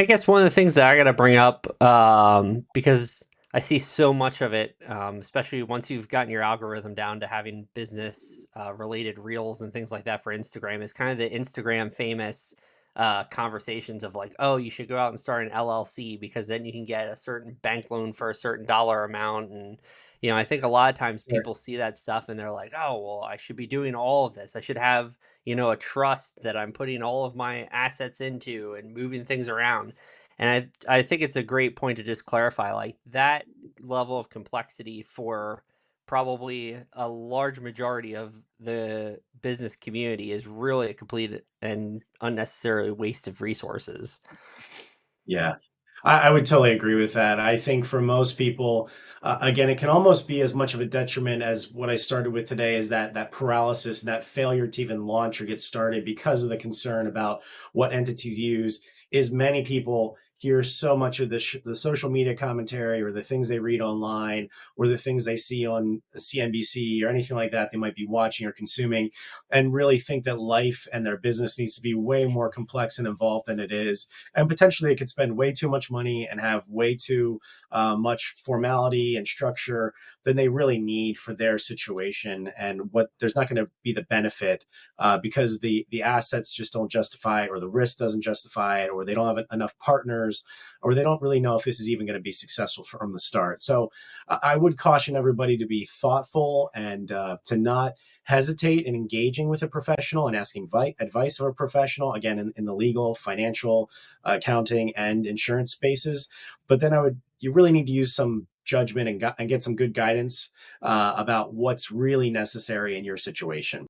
I guess one of the things that I got to bring up, because I see so much of it, especially once you've gotten your algorithm down to having business related reels and things like that for Instagram, is kind of the Instagram famous conversations of like, oh, you should go out and start an LLC because then you can get a certain bank loan for a certain dollar amount. And, I think a lot of times Sure. people see that stuff and they're like, oh, well, I should be doing all of this. I should have a trust that I'm putting all of my assets into and moving things around. And I think it's a great point to just clarify like that level of complexity for probably a large majority of the business community is really a complete and unnecessary waste of resources. Yeah, I would totally agree with that. I think for most people, again, it can almost be as much of a detriment as what I started with today is that paralysis and that failure to even launch or get started because of the concern about what entity to use. Is many people hear so much of the social media commentary or the things they read online or the things they see on CNBC or anything like that they might be watching or consuming, and really think that life and their business needs to be way more complex and involved than it is, and potentially they could spend way too much money and have way too much formality and structure than they really need for their situation, and what there's not going to be the benefit because the assets just don't justify it, or the risk doesn't justify it, or they don't have enough partners, or they don't really know if this is even going to be successful from the start. So I would caution everybody to be thoughtful and to not hesitate in engaging with a professional and asking advice of a professional, again, in the legal, financial, accounting, and insurance spaces. But then you really need to use some judgment and get some good guidance about what's really necessary in your situation.